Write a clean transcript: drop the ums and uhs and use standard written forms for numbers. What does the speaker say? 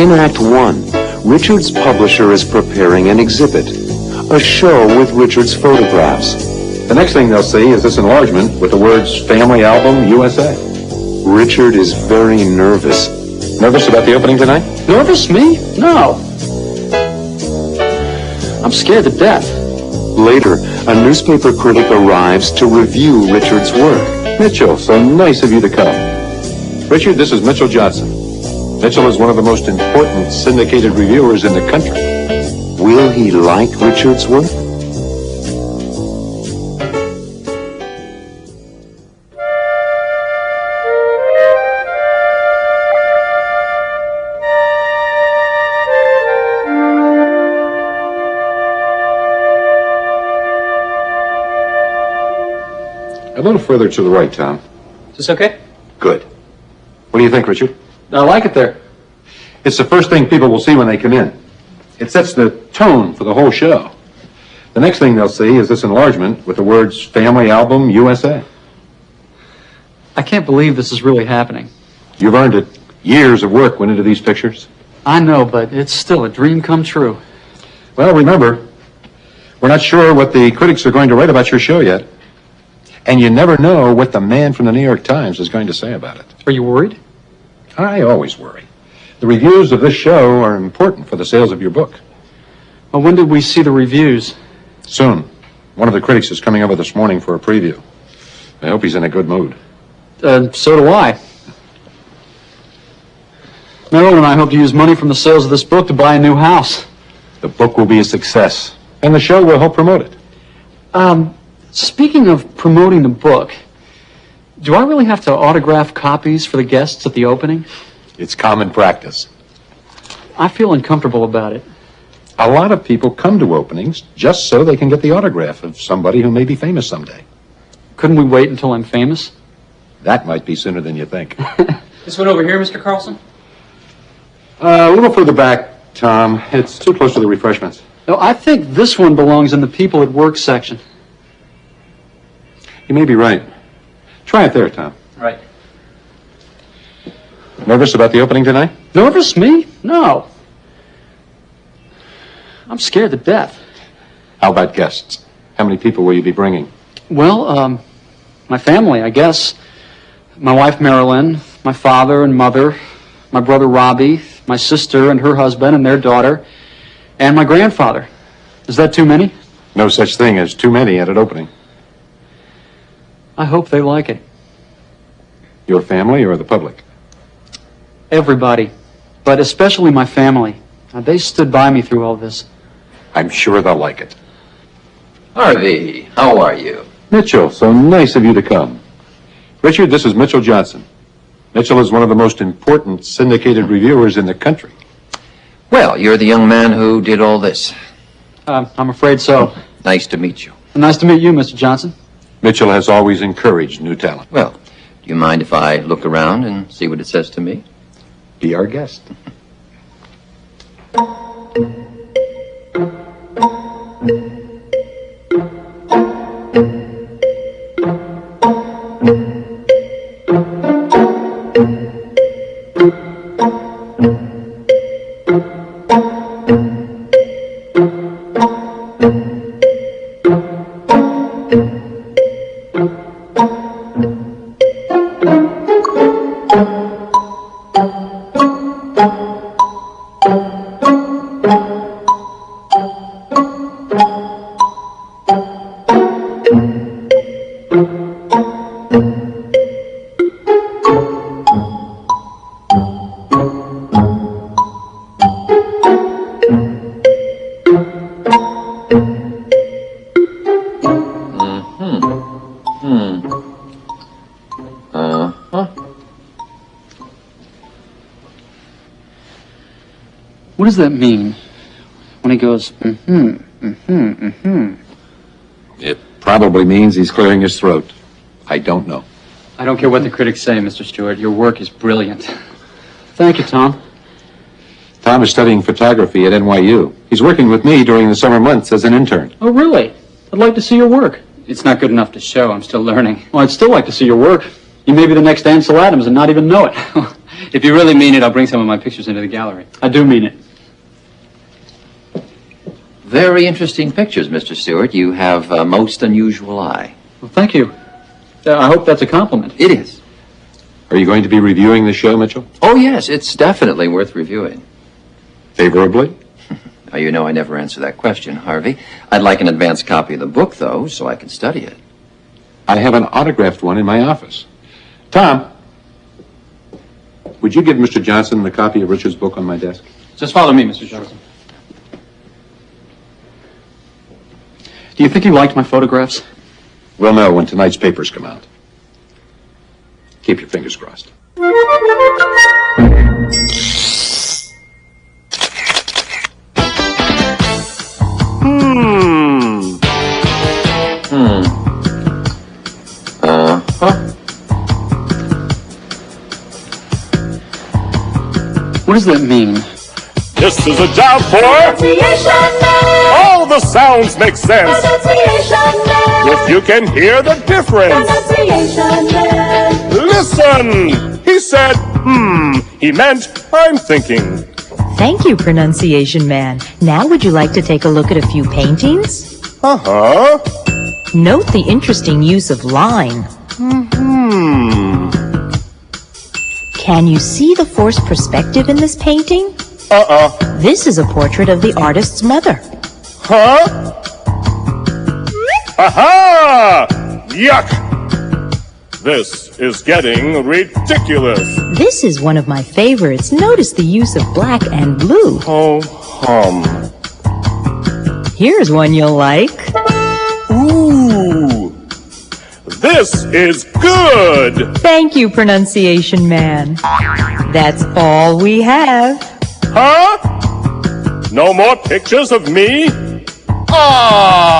In Act 1, Richard's publisher is preparing an exhibit, a show with Richard's photographs. The next thing they'll see is this enlargement with the words Family Album USA. Richard is very nervous. Nervous about the opening tonight? Nervous? Me? No. I'm scared to death. Later, a newspaper critic arrives to review Richard's work. Mitchell, so nice of you to come. Richard, this is Mitchell Johnson. Mitchell is one of the most important syndicated reviewers in the country. Will he like Richard's work? A little further to the right, Tom. Is this okay? Good. What do you think, Richard? I like it there. It's the first thing people will see when they come in. It sets the tone for the whole show. The next thing they'll see is this enlargement with the words Family Album USA. I can't believe this is really happening. You've earned it. Years of work went into these pictures. I know, but it's still a dream come true. Well, remember, we're not sure what the critics are going to write about your show yet. And you never know what the man from the New York Times is going to say about it. Are you worried? I always worry. The reviews of this show are important for the sales of your book. Well, when did we see the reviews? Soon. One of the critics is coming over this morning for a preview. I hope he's in a good mood. So do I. Marilyn and I hope to use money from the sales of this book to buy a new house. The book will be a success, and the show will help promote it. Speaking of promoting the book, do I really have to autograph copies for the guests at the opening? It's common practice. I feel uncomfortable about it. A lot of people come to openings just so they can get the autograph of somebody who may be famous someday. Couldn't we wait until I'm famous? That might be sooner than you think. This one over here, Mr. Carlson? A little further back, Tom. It's too close to the refreshments. No, I think this one belongs in the People at Work section. You may be right. Try it there, Tom. Right. Nervous about the opening tonight? Nervous? Me? No. I'm scared to death. How about guests? How many people will you be bringing? Well, my family, I guess. My wife, Marilyn, my father and mother, my brother, Robbie, my sister and her husband and their daughter, and my grandfather. Is that too many? No such thing as too many at an opening. I hope they like it. Your family or the public? Everybody, but especially my family. They stood by me through all this. I'm sure they'll like it. Harvey, how are you? Mitchell, so nice of you to come. Richard, this is Mitchell Johnson. Mitchell is one of the most important syndicated reviewers in the country. Well, you're the young man who did all this. I'm afraid so. Nice to meet you. Nice to meet you, Mr. Johnson. Mitchell has always encouraged new talent. Well, do you mind if I look around and see what it says to me? Be our guest. What does that mean when he goes, It probably means he's clearing his throat. I don't know. I don't care what the critics say, Mr. Stewart. Your work is brilliant. Thank you, Tom. Tom is studying photography at NYU. He's working with me during the summer months as an intern. Oh, really? I'd like to see your work. It's not good enough to show. I'm still learning. Well, I'd still like to see your work. You may be the next Ansel Adams and not even know it. If you really mean it, I'll bring some of my pictures into the gallery. I do mean it. Very interesting pictures, Mr. Stewart. You have a most unusual eye. Well, thank you. I hope that's a compliment. It is. Are you going to be reviewing the show, Mitchell? Oh, yes, it's definitely worth reviewing. Favorably? Now, you know I never answer that question, Harvey. I'd like an advance copy of the book, though, so I can study it. I have an autographed one in my office. Tom, would you give Mr. Johnson the copy of Richard's book on my desk? Just follow me, Mr. Johnson. Do you think he liked my photographs? We'll know when tonight's papers come out. Keep your fingers crossed. What does that mean? This is a job for all the sounds make sense. If you can hear the difference. Listen! He said, He meant, I'm thinking. Thank you, Pronunciation Man. Now would you like to take a look at a few paintings? Uh-huh. Note the interesting use of line. Can you see the forced perspective in this painting? This is a portrait of the artist's mother. Huh? Aha! Yuck! This is getting ridiculous. This is one of my favorites. Notice the use of black and blue. Oh, Here's one you'll like. Ooh! This is good! Thank you, Pronunciation Man. That's all we have. Huh? No more pictures of me? Ah!